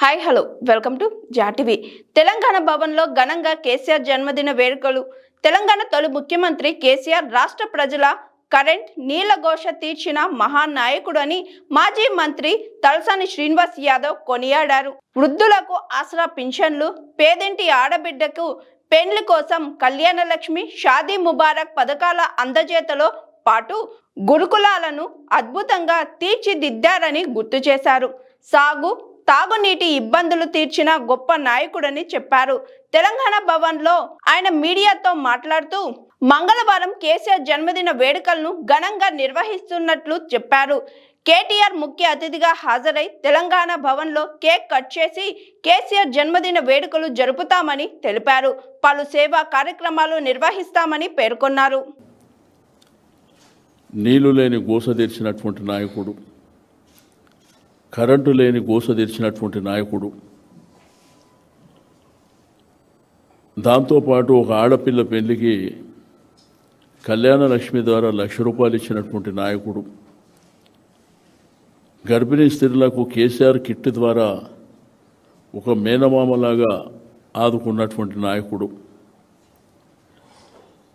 Hi hello welcome to జాటివి. తెలంగాణ భవన్లో ఘనంగా కేసీఆర్ జన్మదిన వేడుకలు. తెలంగాణ తొలి ముఖ్యమంత్రి కేసీఆర్ రాష్ట్ర ప్రజల కరెంట్ నీళ్ల ఘోష తీర్చిన మహానాయకుడు అని మాజీ మంత్రి తలసాని శ్రీనివాస్ యాదవ్ కొనియాడారు. వృద్ధులకు ఆసరా పింఛన్లు, పేదింటి ఆడబిడ్డకు పెండ్లి కోసం కళ్యాణ లక్ష్మి, షాదీ ముబారక్ పథకాల అందజేతలో పాటు గురుకులాలను అద్భుతంగా తీర్చిదిద్దారని గుర్తు చేశారు. తాగునీటి ఇబ్బందులు తీర్చిన గొప్ప నాయకుడని చెప్పారు. తెలంగాణ భవన్లో ఆయన మీడియాతో మాట్లాడుతూ మంగళవారం కేసీఆర్ జన్మదిన వేడుకలను ఘనంగా నిర్వహిస్తున్నట్లు చెప్పారు. కేటీఆర్ ముఖ్య అతిథిగా హాజరై తెలంగాణ భవన్లో కేక్ కట్ చేసి కేసీఆర్ జన్మదిన వేడుకలు జరుపుతామని తెలిపారు. పలు సేవా కార్యక్రమాలు నిర్వహిస్తామని పేర్కొన్నారు. నీళ్లు లేని గోస తీర్చినటువంటి నాయకుడు, కరెంటు లేని గోస తీర్చినటువంటి నాయకుడు, దాంతోపాటు ఒక ఆడపిల్ల పెళ్లికి కళ్యాణ లక్ష్మి ద్వారా ₹1,00,000 ఇచ్చినటువంటి నాయకుడు, గర్భిణీ స్త్రీలకు కేసీఆర్ కిట్ ద్వారా ఒక మేనమామలాగా ఆదుకున్నటువంటి నాయకుడు,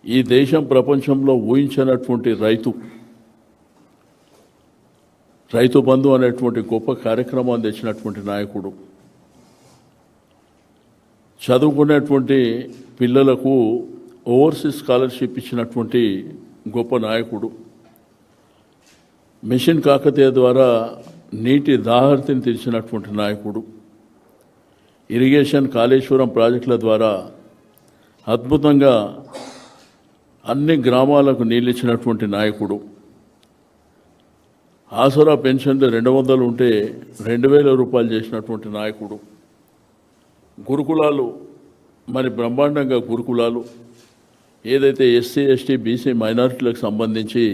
ఈ దేశం ప్రపంచంలో ఊహించినటువంటి రైతు బంధు అనేటువంటి గొప్ప కార్యక్రమాన్ని తెచ్చినటువంటి నాయకుడు, చదువుకునేటువంటి పిల్లలకు ఓవర్సీస్ స్కాలర్షిప్ ఇచ్చినటువంటి గొప్ప నాయకుడు, మిషన్ కాకతీయ ద్వారా నీటి దాహర్తిని తీర్చినటువంటి నాయకుడు, ఇరిగేషన్ కాళేశ్వరం ప్రాజెక్టుల ద్వారా అద్భుతంగా అన్ని గ్రామాలకు నీళ్ళు ఇచ్చినటువంటి నాయకుడు, ఆసరా పెన్షన్లు 200 ఉంటే 2,000 రూపాయలు చేసినటువంటి నాయకుడు, గురుకులాలు మరి బ్రహ్మాండంగా గురుకులాలు ఏదైతే ఎస్సీ ఎస్టీ బీసీ మైనారిటీలకు సంబంధించి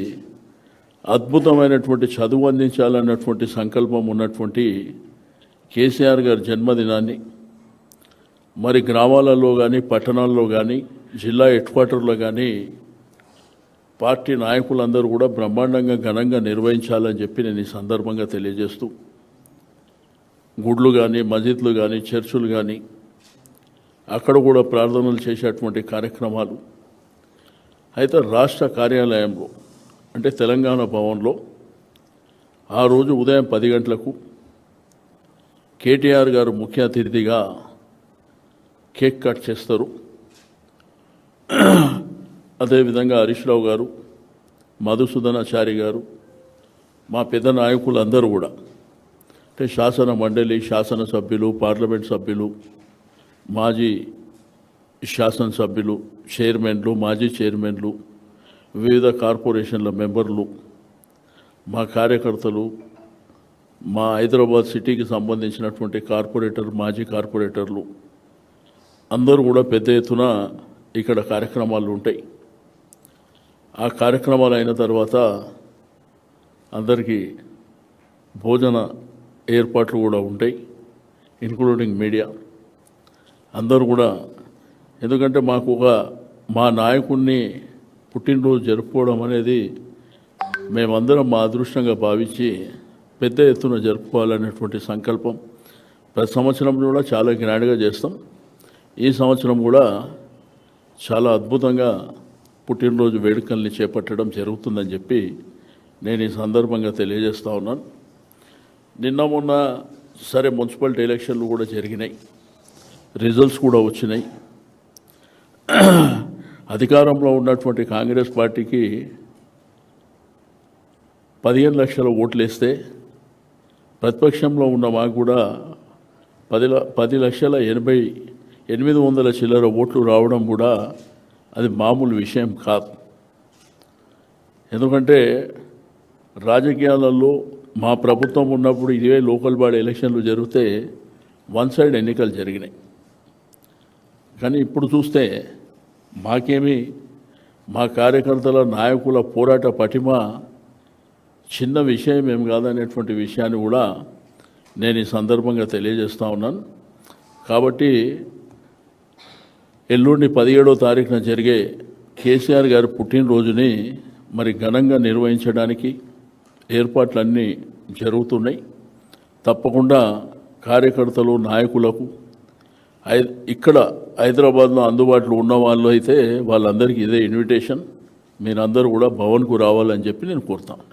అద్భుతమైనటువంటి చదువు అందించాలన్నటువంటి సంకల్పం ఉన్నటువంటి కేసీఆర్ గారి జన్మదినాన్ని మరి గ్రామాలలో కానీ పట్టణాల్లో కానీ జిల్లా హెడ్ క్వార్టర్లో కానీ పార్టీ నాయకులందరూ కూడా బ్రహ్మాండంగా ఘనంగా నిర్వహించాలని చెప్పి నేను ఈ సందర్భంగా తెలియజేస్తూ, గుడ్లు కానీ మసీదులు కానీ చర్చులు కానీ అక్కడ కూడా ప్రార్థనలు చేసేటువంటి కార్యక్రమాలు. అయితే రాష్ట్ర కార్యాలయంలో అంటే తెలంగాణ భవన్లో ఆ రోజు ఉదయం 10 గంటలకు కేటీఆర్ గారు ముఖ్య అతిథిగా కేక్ కట్ చేస్తారు. అదేవిధంగా హరీష్ రావు గారు, మధుసూదనాచారి గారు, మా పెద్ద నాయకులు అందరూ కూడా అంటే శాసన మండలి శాసనసభ్యులు, పార్లమెంట్ సభ్యులు, మాజీ శాసనసభ్యులు, చైర్మన్లు, మాజీ చైర్మన్లు, వివిధ కార్పొరేషన్ల మెంబర్లు, మా కార్యకర్తలు, మా హైదరాబాద్ సిటీకి సంబంధించినటువంటి కార్పొరేటర్, మాజీ కార్పొరేటర్లు అందరూ కూడా పెద్ద ఎత్తున ఇక్కడ కార్యక్రమాలు ఉంటాయి. ఆ కార్యక్రమాలు అయిన తర్వాత అందరికీ భోజన ఏర్పాట్లు కూడా ఉంటాయి, ఇంక్లూడింగ్ మీడియా అందరూ కూడా. ఎందుకంటే మా నాయకుడిని పుట్టినరోజు జరుపుకోవడం అనేది మేమందరం మా అదృష్టంగా భావించి పెద్ద ఎత్తున జరుపుకోవాలనేటువంటి సంకల్పం ప్రతి సంవత్సరం కూడా చాలా గ్రాండ్గా చేస్తాం. ఈ సంవత్సరం కూడా చాలా అద్భుతంగా పుట్టినరోజు వేడుకల్ని చేపట్టడం జరుగుతుందని చెప్పి నేను ఈ సందర్భంగా తెలియజేస్తూ ఉన్నాను. నిన్న మొన్న సరే మున్సిపాలిటీ ఎలక్షన్లు కూడా జరిగినాయి, రిజల్ట్స్ కూడా వచ్చినాయి. అధికారంలో ఉన్నటువంటి కాంగ్రెస్ పార్టీకి 15 లక్షల ఓట్లు వేస్తే ప్రతిపక్షంలో ఉన్న మాకు కూడా 10,80,800 చిల్లర ఓట్లు రావడం కూడా అది మామూలు విషయం కాదు. ఎందుకంటే రాజకీయాలలో మా ప్రభుత్వం ఉన్నప్పుడు ఇదే లోకల్ బాడీ ఎలక్షన్లు జరిగితే వన్ సైడ్ ఎన్నికలు జరిగినాయి. కానీ ఇప్పుడు చూస్తే మా కార్యకర్తల నాయకుల పోరాట పటిమ చిన్న విషయం ఏం కాదనేటువంటి విషయాన్ని కూడా నేను ఈ సందర్భంగా తెలియజేస్తూ ఉన్నాను. కాబట్టి ఎల్లుండి 17వ తారీఖున జరిగే కేసీఆర్ గారి పుట్టినరోజుని మరి ఘనంగా నిర్వహించడానికి ఏర్పాట్లన్నీ జరుగుతున్నాయి. తప్పకుండా కార్యకర్తలు నాయకులకు ఇక్కడ హైదరాబాద్లో అందుబాటులో ఉన్న వాళ్ళు అయితే వాళ్ళందరికీ ఇదే ఇన్విటేషన్. మీరందరూ కూడా భవన్కు రావాలని చెప్పి నేను కోరుతాను.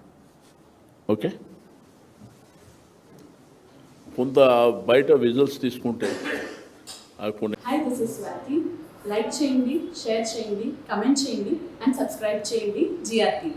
ఓకే, కొంత బయట విజువల్స్ తీసుకుంటే కొన్ని hi, this is Swathi. Like చేయండి, షేర్ చేయండి, కమెంట్ చేయండి అండ్ సబ్స్క్రైబ్ చేయండి GR TV.